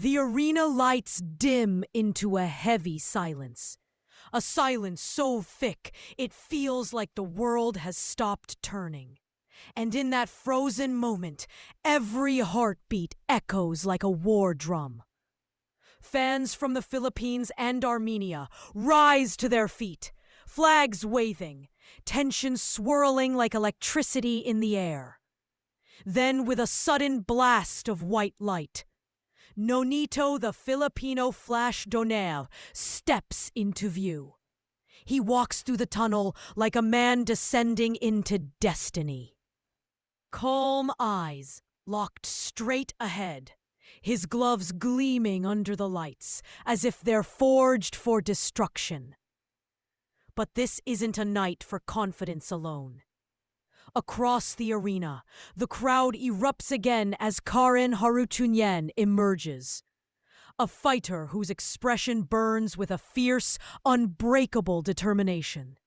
The arena lights dim into a heavy silence. A silence so thick it feels like the world has stopped turning. And in that frozen moment, every heartbeat echoes like a war drum. Fans from the Philippines and Armenia rise to their feet, flags waving, tension swirling like electricity in the air. Then, with a sudden blast of white light, Nonito the Filipino Flash Donaire steps into view. He walks through the tunnel like a man descending into destiny. Calm eyes locked straight ahead, his gloves gleaming under the lights as if they're forged for destruction. But this isn't a night for confidence alone. Across the arena, the crowd erupts again as Kahren Harutyunyan emerges. A fighter whose expression burns with a fierce, unbreakable determination.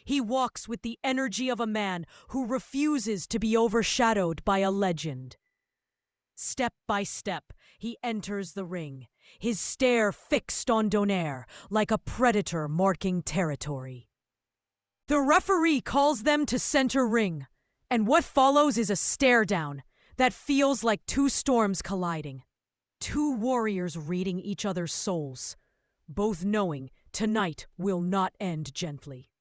He walks with the energy of a man who refuses to be overshadowed by a legend. Step by step, he enters the ring, his stare fixed on Donaire like a predator marking territory. The referee calls them to center ring, and what follows is a stare down that feels like two storms colliding. Two warriors reading each other's souls, both knowing tonight will not end gently.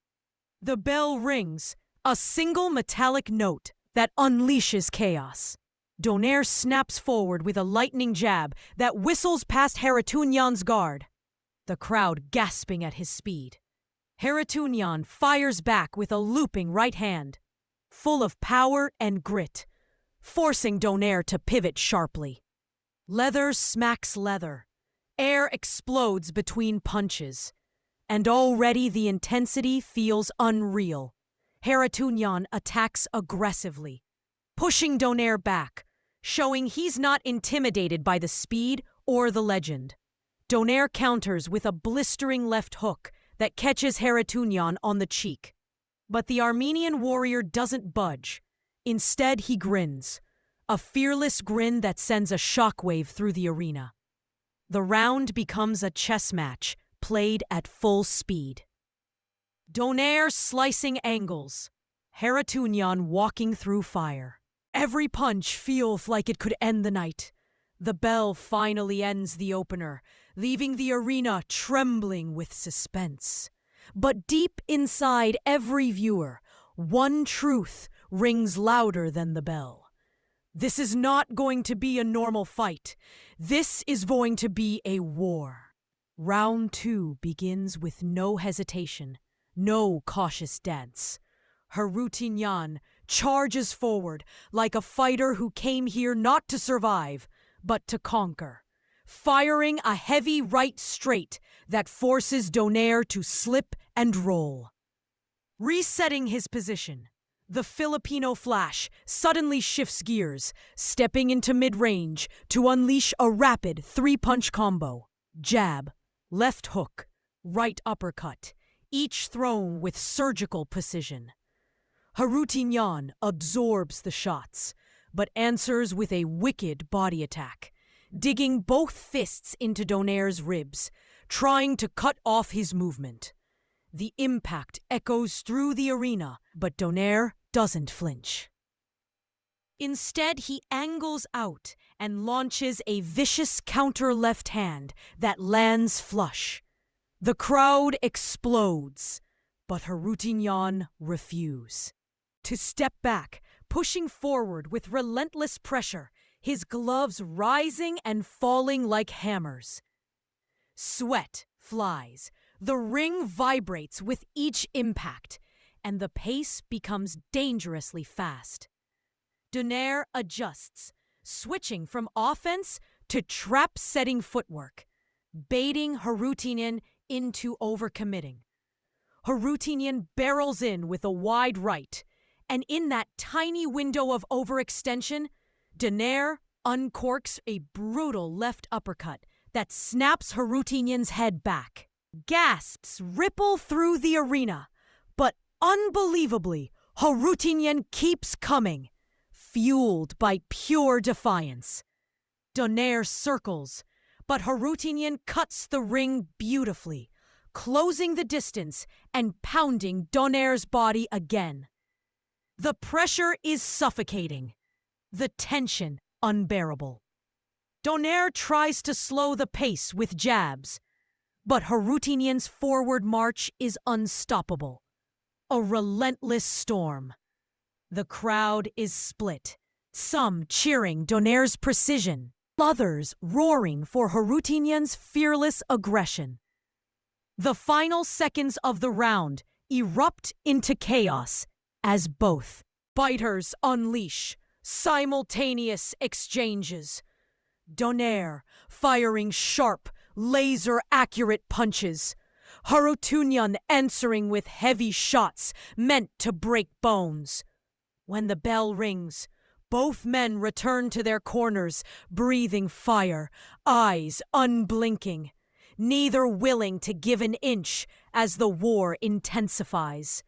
The bell rings, a single metallic note that unleashes chaos. Donaire snaps forward with a lightning jab that whistles past Harutyunyan's guard, the crowd gasping at his speed. Harutyunyan fires back with a looping right hand, full of power and grit, forcing Donaire to pivot sharply. Leather smacks leather. Air explodes between punches. And already the intensity feels unreal. Harutyunyan attacks aggressively, pushing Donaire back, showing he's not intimidated by the speed or the legend. Donaire counters with a blistering left hook that catches Harutyunyan on the cheek. But the Armenian warrior doesn't budge. Instead, he grins, a fearless grin that sends a shockwave through the arena. The round becomes a chess match, played at full speed. Donaire slicing angles, Harutyunyan walking through fire. Every punch feels like it could end the night. The bell finally ends the opener, leaving the arena trembling with suspense. But deep inside every viewer, one truth rings louder than the bell. This is not going to be a normal fight. This is going to be a war. Round 2 begins with no hesitation, no cautious dance. Harutyunyan charges forward like a fighter who came here not to survive, but to conquer, firing a heavy right straight that forces Donaire to slip and roll. Resetting his position, the Filipino Flash suddenly shifts gears, stepping into mid-range to unleash a rapid 3-punch combo. Jab, left hook, right uppercut, each thrown with surgical precision. Harutyunyan absorbs the shots, but answers with a wicked body attack, digging both fists into Donaire's ribs, trying to cut off his movement. The impact echoes through the arena, but Donaire doesn't flinch. Instead, he angles out and launches a vicious counter left hand that lands flush. The crowd explodes, but Harutyunyan refuses. To step back, pushing forward with relentless pressure, his gloves rising and falling like hammers. Sweat flies, the ring vibrates with each impact, and the pace becomes dangerously fast. Donaire adjusts, switching from offense to trap-setting footwork, baiting Harutyunyan into overcommitting. Harutyunyan barrels in with a wide right, and in that tiny window of overextension, Donaire uncorks a brutal left uppercut that snaps Harutyunyan's head back. Gasps ripple through the arena, but unbelievably, Harutyunyan keeps coming, fueled by pure defiance. Donaire circles, but Harutyunyan cuts the ring beautifully, closing the distance and pounding Donaire's body again. The pressure is suffocating, the tension unbearable. Donaire tries to slow the pace with jabs, but Harutyunyan's forward march is unstoppable. A relentless storm. The crowd is split, some cheering Donaire's precision, others roaring for Harutyunyan's fearless aggression. The final seconds of the round erupt into chaos as both fighters unleash simultaneous exchanges. Donaire firing sharp, laser-accurate punches. Harutyunyan answering with heavy shots meant to break bones. When the bell rings, both men return to their corners, breathing fire, eyes unblinking, neither willing to give an inch as the war intensifies.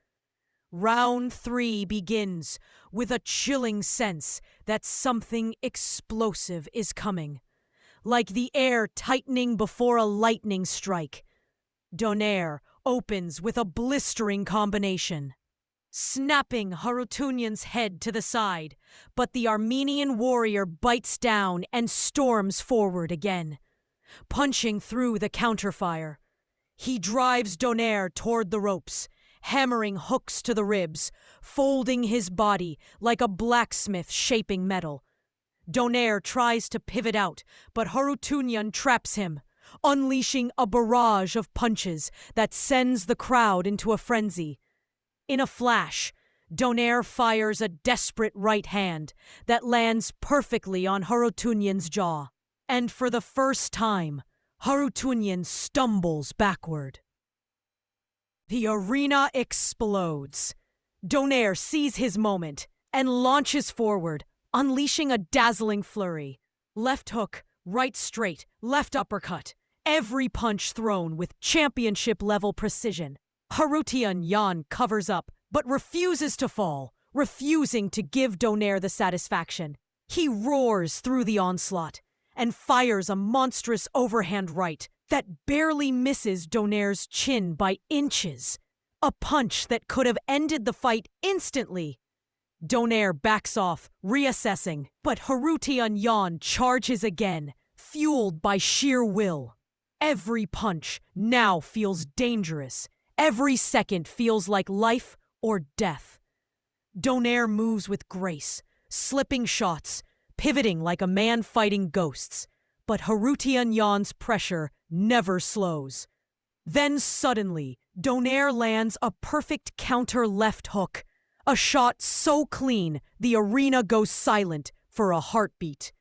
Round 3 begins with a chilling sense that something explosive is coming, like the air tightening before a lightning strike. Donaire opens with a blistering combination, snapping Harutyunyan's head to the side, but the Armenian warrior bites down and storms forward again, punching through the counterfire. He drives Donaire toward the ropes, hammering hooks to the ribs, folding his body like a blacksmith shaping metal. Donaire tries to pivot out, but Harutyunyan traps him, unleashing a barrage of punches that sends the crowd into a frenzy. In a flash, Donaire fires a desperate right hand that lands perfectly on Harutyunyan's jaw. And for the first time, Harutyunyan stumbles backward. The arena explodes. Donaire sees his moment and launches forward, unleashing a dazzling flurry. Left hook, right straight, left uppercut. Every punch thrown with championship-level precision. Harutyunyan covers up, but refuses to fall, refusing to give Donaire the satisfaction. He roars through the onslaught and fires a monstrous overhand right that barely misses Donaire's chin by inches. A punch that could have ended the fight instantly. Donaire backs off, reassessing, but Harutyunyan charges again, fueled by sheer will. Every punch now feels dangerous. Every second feels like life or death. Donaire moves with grace, slipping shots, pivoting like a man fighting ghosts. But Harutyunyan's pressure never slows. Then suddenly, Donaire lands a perfect counter left hook. A shot so clean, the arena goes silent for a heartbeat.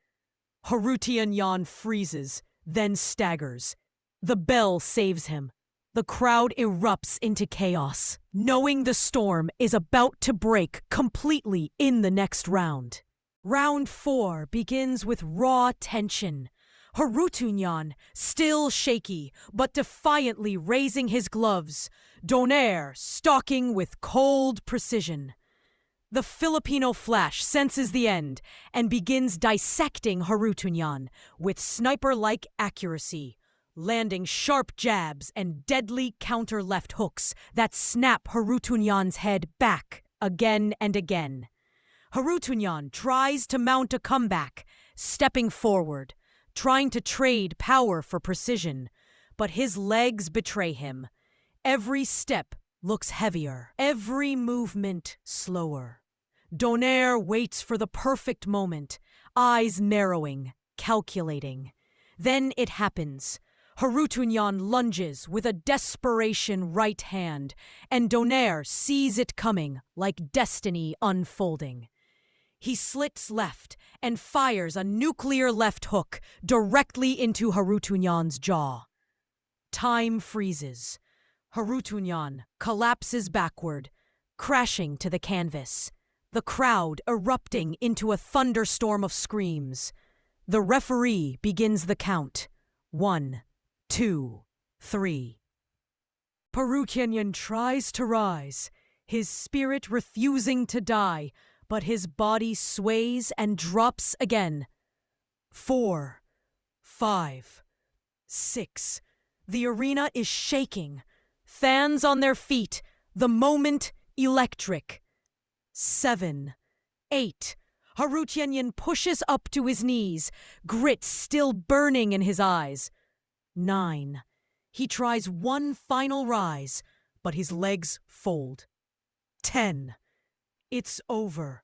Harutyunyan freezes, then staggers. The bell saves him. The crowd erupts into chaos, knowing the storm is about to break completely in the next round. Round 4 begins with raw tension. Harutyunyan, still shaky, but defiantly raising his gloves. Donaire stalking with cold precision. The Filipino Flash senses the end and begins dissecting Harutyunyan with sniper-like accuracy, landing sharp jabs and deadly counter left hooks that snap Harutyunyan's head back again and again. Harutyunyan tries to mount a comeback, stepping forward, trying to trade power for precision, but his legs betray him. Every step looks heavier, every movement slower. Donaire waits for the perfect moment, eyes narrowing, calculating. Then it happens. Harutyunyan lunges with a desperation right hand, and Donaire sees it coming like destiny unfolding. He slits left and fires a nuclear left hook directly into Harutyunyan's jaw. Time freezes. Harutyunyan collapses backward, crashing to the canvas. The crowd erupting into a thunderstorm of screams. The referee begins the count. 1, 2, 3. Harutyunyan tries to rise, his spirit refusing to die, but his body sways and drops again. 4, 5, 6. The arena is shaking. Fans on their feet. The moment electric. 7, 8. Harutyunyan pushes up to his knees, grit still burning in his eyes. 9. He tries one final rise, but his legs fold. 10. It's over.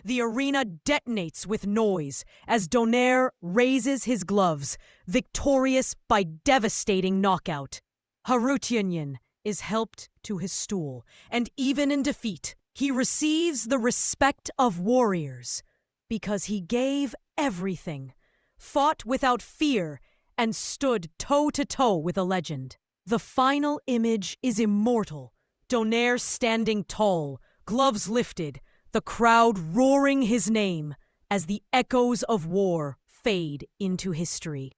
The arena detonates with noise as Donaire raises his gloves, victorious by devastating knockout. Harutyunyan is helped to his stool, and even in defeat, he receives the respect of warriors because he gave everything, fought without fear, and stood toe-to-toe with a legend. The final image is immortal. Donaire standing tall, gloves lifted, the crowd roaring his name as the echoes of war fade into history.